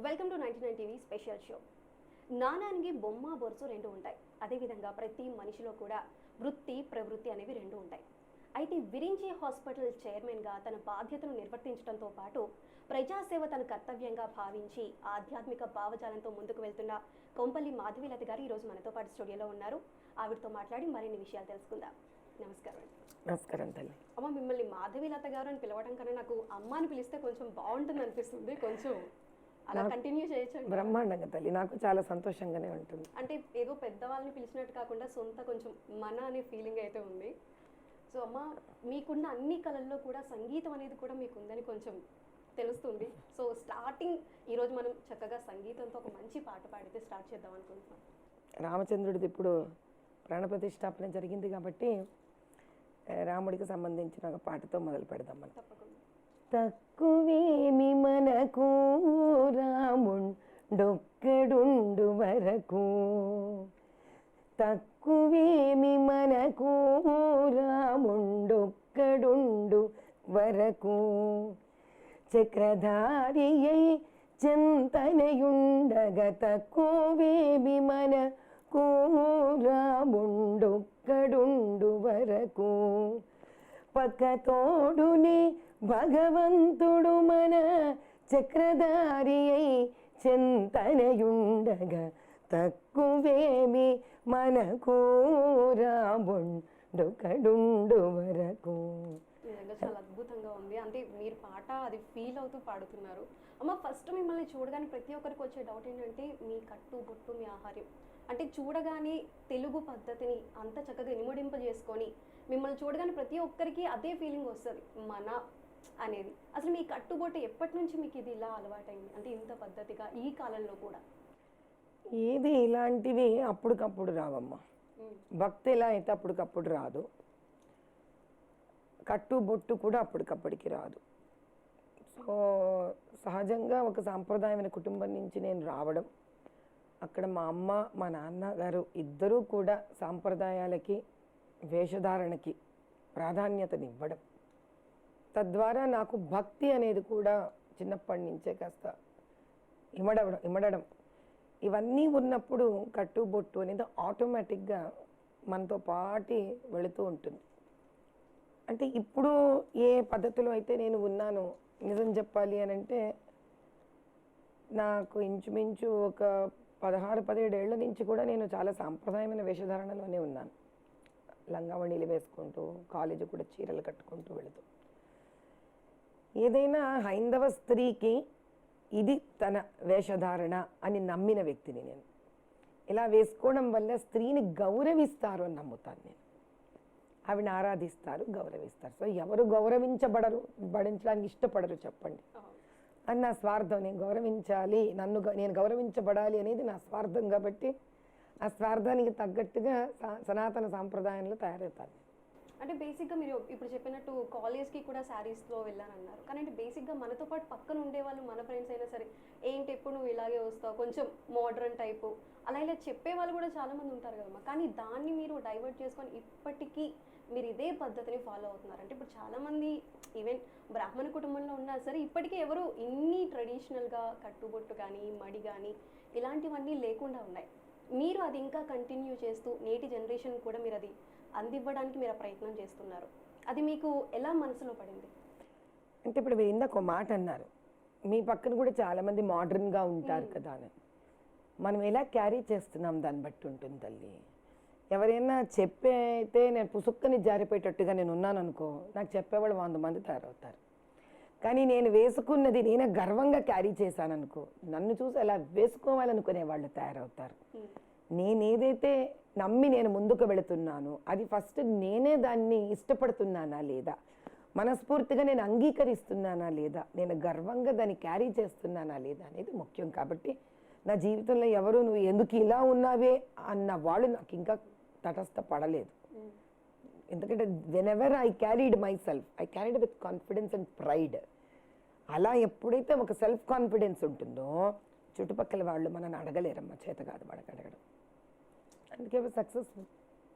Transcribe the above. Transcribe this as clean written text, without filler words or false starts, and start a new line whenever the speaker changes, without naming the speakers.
Welcome to 99 TV special show. నాణానికి బొమ్మ బొరుసు రెండు ఉంటాయి. అదేవిధంగా ప్రతి మనిషిలో కూడా వృత్తి ప్రవృత్తి అనేవి రెండు ఉంటాయి. అయితే విరించి హాస్పిటల్ చైర్మన్గా తన బాధ్యతను నిర్వర్తించడంతో పాటు ప్రజాసేవ తన కర్తవ్యంగా భావించి ఆధ్యాత్మిక భావజాలంతో ముందుకు వెళ్తున్న కొంపల్లి మాధవీలత గారు ఈరోజు మనతో పాటు స్టూడియోలో ఉన్నారు. ఆవిడతో మాట్లాడి మరిన్ని విషయాలు తెలుసుకుందాం. నమస్కారం.
నమస్కారం తల్లి.
అమ్మ, మిమ్మల్ని మాధవీలత గారు అని పిలవడం కన్నా నాకు అమ్మ అని పిలిస్తే కొంచెం బాగుంటుంది అనిపిస్తుంది. కొంచెం అలా కంటిన్యూ చేయొచ్చు.
బ్రహ్మాండంగా తల్లి, నాకు చాలా సంతోషంగానే ఉంటుంది.
అంటే ఏదో పెద్దవాళ్ళని పిలిచినట్టు కాకుండా సొంత కొంచెం మన అనే ఫీలింగ్ అయితే ఉంది. సో అమ్మ, మీకున్న అన్ని కళల్లో కూడా సంగీతం అనేది కూడా మీకు ఉందని కొంచెం తెలుస్తుంది. సో స్టార్టింగ్ ఈరోజు మనం చక్కగా సంగీతంతో ఒక మంచి పాట పాడితే స్టార్ట్ చేద్దాం అనుకుంటున్నాం.
రామచంద్రుడిది ఇప్పుడు ప్రాణప్రతిష్టాపన జరిగింది కాబట్టి రాముడికి సంబంధించిన ఒక పాటతో మొదలు పెడదాం మనం.
తప్పకుండా.
తక్కువేమి మనకు రాముండొక్కడుండు వరకు, తక్కువేమి మనకు రాముండొక్కడుండు వరకు, చక్రధారి అయి చింతనయుండగ తక్కువేమి మనకు రాముండొక్కడుండు వరకు, పక్కతోడునే భగవంతుడు మన చక్రధారి అయి చింతనయుండగా తక్కువేమి మనకు రాముండొక్కడుండు వరకు.
నిజంగా చాలా అద్భుతంగా ఉంది. అంటే మీరు పాట అది ఫీల్ అవుతూ పాడుతున్నారు. అమ్మ, ఫస్ట్ మిమ్మల్ని చూడగానే ప్రతి ఒక్కరికి వచ్చే డౌట్ ఏంటంటే మీ కట్టు బొట్టు మీ ఆహార్యం. అంటే చూడగానే తెలుగు పద్ధతిని అంత చక్కగా ఇనుమడింపజేసుకొని మిమ్మల్ని చూడగానే ప్రతి ఒక్కరికి అదే ఫీలింగ్ వస్తుంది, మన అనేది. అసలు మీ కట్టుబొట్టు ఎప్పటి నుంచి మీకు ఇది ఇలా అలవాటైంది, అంటే ఇంత పద్ధతిగా ఈ కాలంలో కూడా?
ఏది ఇలాంటివి అప్పటికప్పుడు రావమ్మా. భక్తి ఎలా అయితే అప్పటికప్పుడు రాదు, కట్టు బొట్టు కూడా అప్పటికప్పటికి రాదు. సో సహజంగా ఒక సాంప్రదాయమైన కుటుంబం నుంచి నేను రావడం, అక్కడ మా అమ్మ మా నాన్నగారు ఇద్దరూ కూడా సాంప్రదాయాలకి వేషధారణకి ప్రాధాన్యతనివ్వడం, తద్వారా నాకు భక్తి అనేది కూడా చిన్నప్పటి నుంచే కాస్త ఇమడడం ఇవన్నీ ఉన్నప్పుడు కట్టుబొట్టు అనేది ఆటోమేటిక్గా మనతో పాటి వెళుతూ ఉంటుంది. అంటే ఇప్పుడు ఏ పద్ధతిలో అయితే నేను ఉన్నానో, నిజం చెప్పాలి అని అంటే నాకు ఇంచుమించు ఒక 16-17 ఏళ్ల నుంచి కూడా నేను చాలా సాంప్రదాయమైన వేషధారణలోనే ఉన్నాను. లంగావణీలు వేసుకుంటూ, కాలేజీ కూడా చీరలు కట్టుకుంటూ వెళుతూ, ఏదైనా హైందవ స్త్రీకి ఇది తన వేషధారణ అని నమ్మిన వ్యక్తిని నేను. ఇలా వేసుకోవడం వల్ల స్త్రీని గౌరవిస్తారు అని నమ్ముతాను నేను. ఆవిడని ఆరాధిస్తారు, గౌరవిస్తారు. సో ఎవరు భరించడానికి ఇష్టపడరు చెప్పండి అని నా స్వార్థం. నేను గౌరవించాలి, నేను గౌరవించబడాలి అనేది నా స్వార్థం. కాబట్టి ఆ స్వార్థానికి తగ్గట్టుగా సనాతన సాంప్రదాయంలో తయారవుతాను.
అంటే బేసిక్గా మీరు ఇప్పుడు చెప్పినట్టు కాలేజ్కి కూడా శారీస్లో వెళ్ళానన్నారు. కానీ అంటే బేసిక్గా మనతో పాటు పక్కన ఉండేవాళ్ళు, మన ఫ్రెండ్స్ అయినా సరే, ఏంటి ఎప్పుడు నువ్వు ఇలాగే వస్తావు, కొంచెం మోడర్న్ టైపు అలా ఇలా చెప్పేవాళ్ళు కూడా చాలామంది ఉంటారు కదమ్మా. కానీ దాన్ని మీరు డైవర్ట్ చేసుకొని ఇప్పటికీ మీరు ఇదే పద్ధతిని ఫాలో అవుతున్నారు. అంటే ఇప్పుడు చాలామంది ఈవెన్ బ్రాహ్మణ కుటుంబంలో ఉన్నా సరే ఇప్పటికీ ఎవరు ఇన్ని ట్రెడిషనల్గా కట్టుబొట్టు కానీ మడి కానీ ఇలాంటివన్నీ లేకుండా ఉన్నాయి. మీరు అది ఇంకా కంటిన్యూ చేస్తూ నేటి జనరేషన్ కూడా మీరు అది అందివ్వడానికి మీరు ప్రయత్నం చేస్తున్నారు. అది మీకు ఎలా మనసులో పడింది?
అంటే ఇప్పుడు మీరు ఇందాక ఒక మాట అన్నారు, మీ పక్కన కూడా చాలామంది మోడర్న్గా ఉంటారు కదా అని. మనం ఎలా క్యారీ చేస్తున్నాం దాన్ని బట్టి ఉంటుంది తల్లి. ఎవరైనా చెప్పైతే నేను పుసుక్కని జారిపోయేటట్టుగా నేను ఉన్నాను అనుకో, నాకు చెప్పేవాళ్ళు 100 మంది తయారవుతారు. కానీ నేను వేసుకున్నది నేనే గర్వంగా క్యారీ చేశాను అనుకో, నన్ను చూసి అలా వేసుకోవాలనుకునే వాళ్ళు తయారవుతారు. నేనేదైతే నమ్మి నేను ముందుకు వెళుతున్నానో అది ఫస్ట్ నేనే దాన్ని ఇష్టపడుతున్నానా లేదా, మనస్ఫూర్తిగా నేను అంగీకరిస్తున్నానా లేదా, నేను గర్వంగా దాన్ని క్యారీ చేస్తున్నానా లేదా అనేది ముఖ్యం. కాబట్టి నా జీవితంలో ఎవరు నువ్వు ఎందుకు ఇలా ఉన్నావే అన్న వాళ్ళు నాకు ఇంకా తటస్థపడలేదు. ఎందుకంటే whenever I carried my self, I carried with confidence and pride. అలా ఎప్పుడైతే ఒక సెల్ఫ్ కాన్ఫిడెన్స్ ఉంటుందో చుట్టుపక్కల వాళ్ళు మనల్ని అడగలేరమ్మా, చేత కాదు వాళ్ళకి అడగడం. అందుకే సక్సెస్ఫుల్.